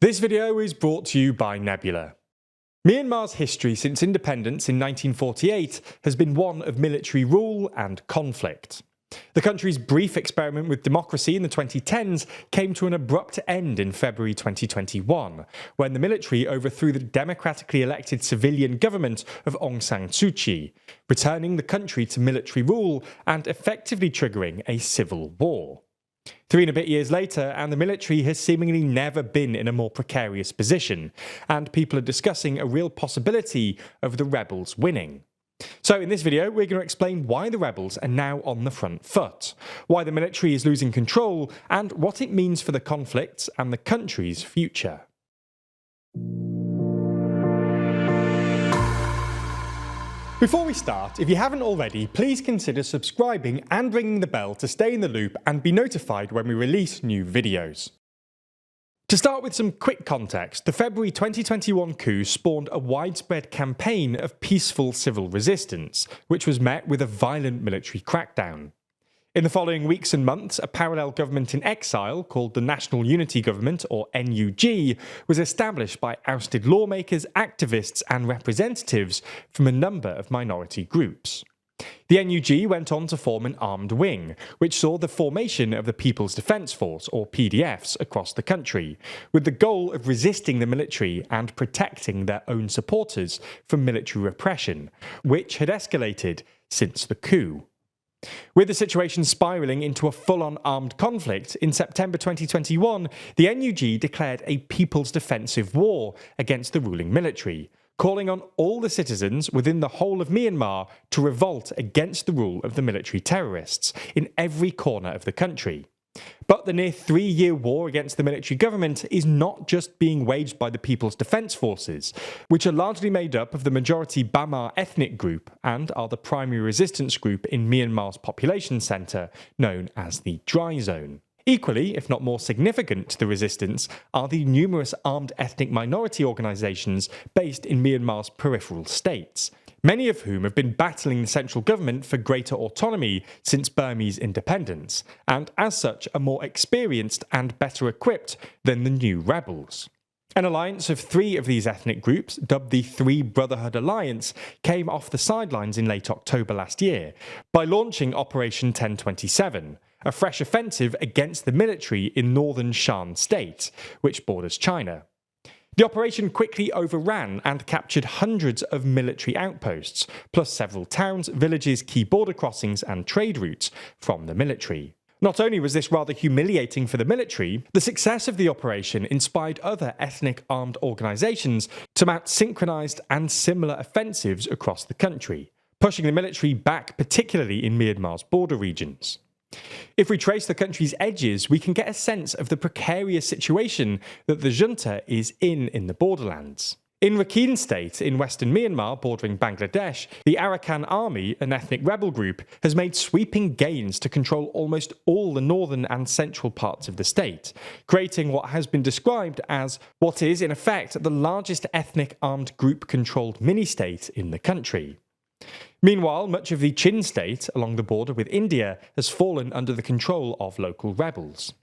This video is brought to you by Nebula. Myanmar's history since independence in 1948 has been one of military rule and conflict. The country's brief experiment with democracy in the 2010s came to an abrupt end in February 2021, when the military overthrew the democratically elected civilian government of Aung San Suu Kyi, returning the country to military rule and effectively triggering a civil war. 3 and a bit years later, and the military has seemingly never been in a more precarious position, and people are discussing a real possibility of the rebels winning. So in this video, we're going to explain why the rebels are now on the front foot, why the military is losing control, and what it means for the conflicts and the country's future. Before we start, if you haven't already, please consider subscribing and ringing the bell to stay in the loop and be notified when we release new videos. To start with some quick context, the February 2021 coup spawned a widespread campaign of peaceful civil resistance, which was met with a violent military crackdown. In the following weeks and months, a parallel government in exile, called the National Unity Government, or NUG, was established by ousted lawmakers, activists and representatives from a number of minority groups. The NUG went on to form an armed wing, which saw the formation of the People's Defence Force, or PDFs, across the country, with the goal of resisting the military and protecting their own supporters from military repression, which had escalated since the coup. With the situation spiralling into a full-on armed conflict, in September 2021, the NUG declared a People's Defensive War against the ruling military, calling on all the citizens within the whole of Myanmar to revolt against the rule of the military terrorists in every corner of the country. But the near 3-year war against the military government is not just being waged by the People's Defence Forces, which are largely made up of the majority Bamar ethnic group and are the primary resistance group in Myanmar's population centre, known as the Dry Zone. Equally, if not more significant to the resistance, are the numerous armed ethnic minority organisations based in Myanmar's peripheral states, many of whom have been battling the central government for greater autonomy since Burmese independence, and as such are more experienced and better equipped than the new rebels. An alliance of 3 of these ethnic groups, dubbed the Three Brotherhood Alliance, came off the sidelines in late October last year by launching Operation 1027, a fresh offensive against the military in northern Shan State, which borders China. The operation quickly overran and captured hundreds of military outposts, plus several towns, villages, key border crossings and trade routes from the military. Not only was this rather humiliating for the military, the success of the operation inspired other ethnic armed organisations to mount synchronised and similar offensives across the country, pushing the military back particularly in Myanmar's border regions. If we trace the country's edges, we can get a sense of the precarious situation that the junta is in the borderlands. In Rakhine State, in western Myanmar bordering Bangladesh, the Arakan Army, an ethnic rebel group, has made sweeping gains to control almost all the northern and central parts of the state, creating what has been described as what is, in effect, the largest ethnic armed group-controlled mini-state in the country. Meanwhile, much of the Chin state, along the border with India, has fallen under the control of local rebels.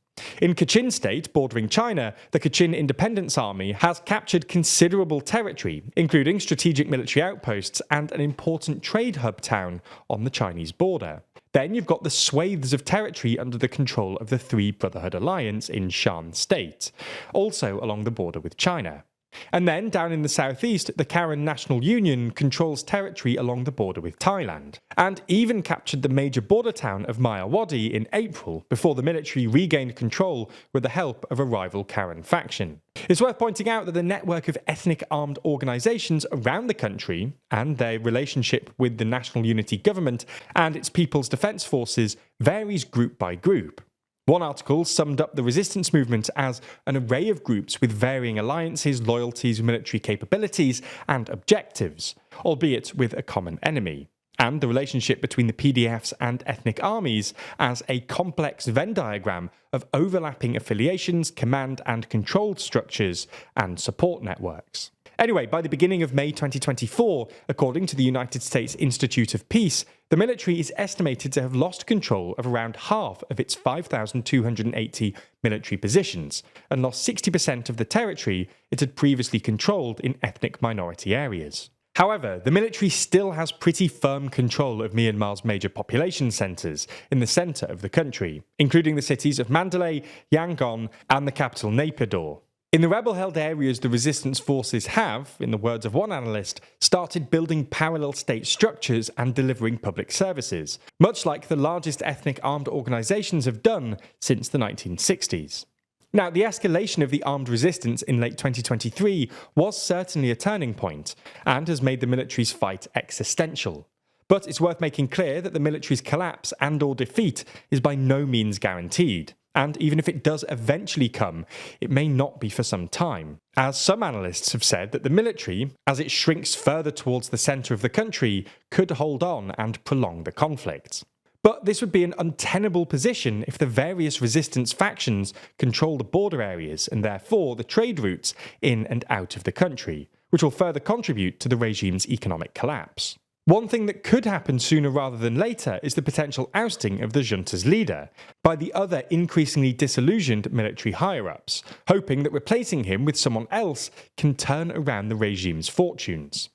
In Kachin state, bordering China, the Kachin Independence Army has captured considerable territory, including strategic military outposts and an important trade hub town on the Chinese border. Then you've got the swathes of territory under the control of the Three Brotherhood Alliance in Shan State, also along the border with China. And then, down in the southeast, the Karen National Union controls territory along the border with Thailand, and even captured the major border town of Mayawadi in April before the military regained control with the help of a rival Karen faction. It's worth pointing out that the network of ethnic armed organisations around the country, and their relationship with the National Unity Government and its People's Defence Forces, varies group by group. One article summed up the resistance movement as an array of groups with varying alliances, loyalties, military capabilities and objectives, albeit with a common enemy, and the relationship between the PDFs and ethnic armies as a complex Venn diagram of overlapping affiliations, command and control structures, and support networks. Anyway, by the beginning of May 2024, according to the United States Institute of Peace, the military is estimated to have lost control of around half of its 5,280 military positions and lost 60% of the territory it had previously controlled in ethnic minority areas. However, the military still has pretty firm control of Myanmar's major population centres in the centre of the country, including the cities of Mandalay, Yangon, and the capital Naypyidaw. In the rebel-held areas, the resistance forces have, in the words of one analyst, started building parallel state structures and delivering public services, much like the largest ethnic armed organisations have done since the 1960s. Now, the escalation of the armed resistance in late 2023 was certainly a turning point, and has made the military's fight existential. But it's worth making clear that the military's collapse and/or defeat is by no means guaranteed. And even if it does eventually come, it may not be for some time, as some analysts have said that the military, as it shrinks further towards the centre of the country, could hold on and prolong the conflict. But this would be an untenable position if the various resistance factions control the border areas and therefore the trade routes in and out of the country, which will further contribute to the regime's economic collapse. One thing that could happen sooner rather than later is the potential ousting of the junta's leader by the other increasingly disillusioned military higher-ups, hoping that replacing him with someone else can turn around the regime's fortunes.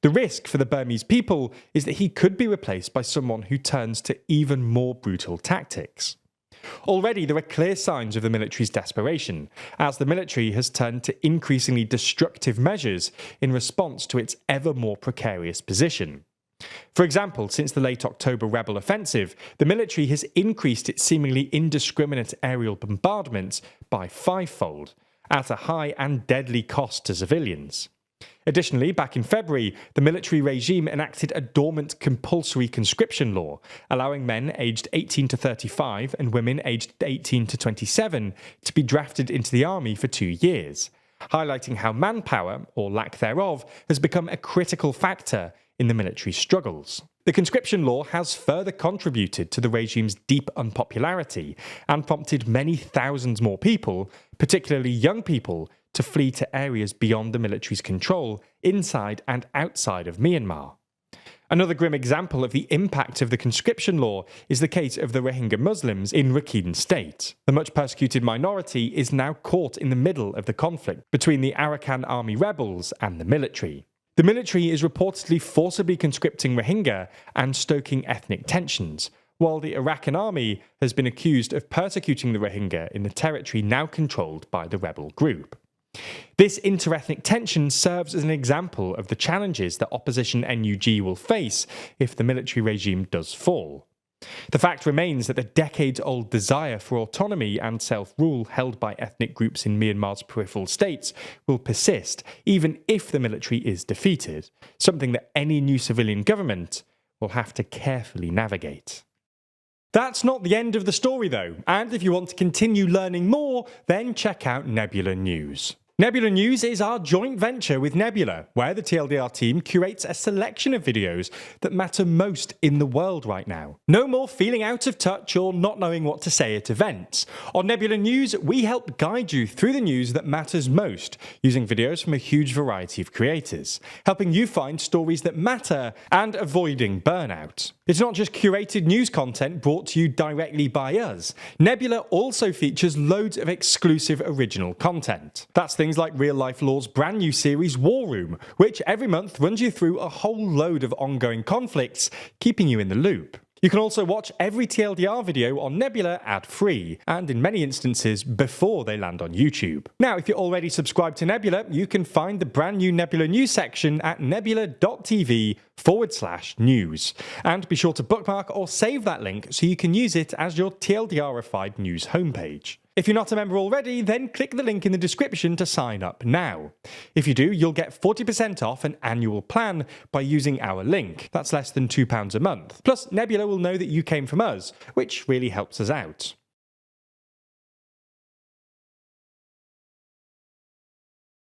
The risk for the Burmese people is that he could be replaced by someone who turns to even more brutal tactics. Already there are clear signs of the military's desperation, as the military has turned to increasingly destructive measures in response to its ever more precarious position. For example, since the late October rebel offensive, the military has increased its seemingly indiscriminate aerial bombardments by fivefold, at a high and deadly cost to civilians. Additionally, back in February, the military regime enacted a dormant compulsory conscription law, allowing men aged 18 to 35 and women aged 18 to 27 to be drafted into the army for 2 years, highlighting how manpower, or lack thereof, has become a critical factor in the military struggles. The conscription law has further contributed to the regime's deep unpopularity and prompted many thousands more people, particularly young people, to flee to areas beyond the military's control, inside and outside of Myanmar. Another grim example of the impact of the conscription law is the case of the Rohingya Muslims in Rakhine State. The much persecuted minority is now caught in the middle of the conflict between the Arakan army rebels and the military. The military is reportedly forcibly conscripting Rohingya and stoking ethnic tensions, while the Arakan army has been accused of persecuting the Rohingya in the territory now controlled by the rebel group. This interethnic tension serves as an example of the challenges that opposition NUG will face if the military regime does fall. The fact remains that the decades-old desire for autonomy and self-rule held by ethnic groups in Myanmar's peripheral states will persist even if the military is defeated, something that any new civilian government will have to carefully navigate. That's not the end of the story though, and if you want to continue learning more, then check out Nebula News. Nebula News is our joint venture with Nebula, where the TLDR team curates a selection of videos that matter most in the world right now. No more feeling out of touch or not knowing what to say at events. On Nebula News, we help guide you through the news that matters most, using videos from a huge variety of creators, helping you find stories that matter and avoiding burnout. It's not just curated news content brought to you directly by us. Nebula also features loads of exclusive original content. That's things like Real Life Law's brand new series War Room, which every month runs you through a whole load of ongoing conflicts, keeping you in the loop. You can also watch every TLDR video on Nebula ad-free, and in many instances before they land on YouTube. Now, if you're already subscribed to Nebula, you can find the brand new Nebula News section at nebula.tv/news. And be sure to bookmark or save that link so you can use it as your TLDR-ified news homepage. If you're not a member already, then click the link in the description to sign up now. If you do, you'll get 40% off an annual plan by using our link. That's less than £2 a month. Plus, Nebula will know that you came from us, which really helps us out.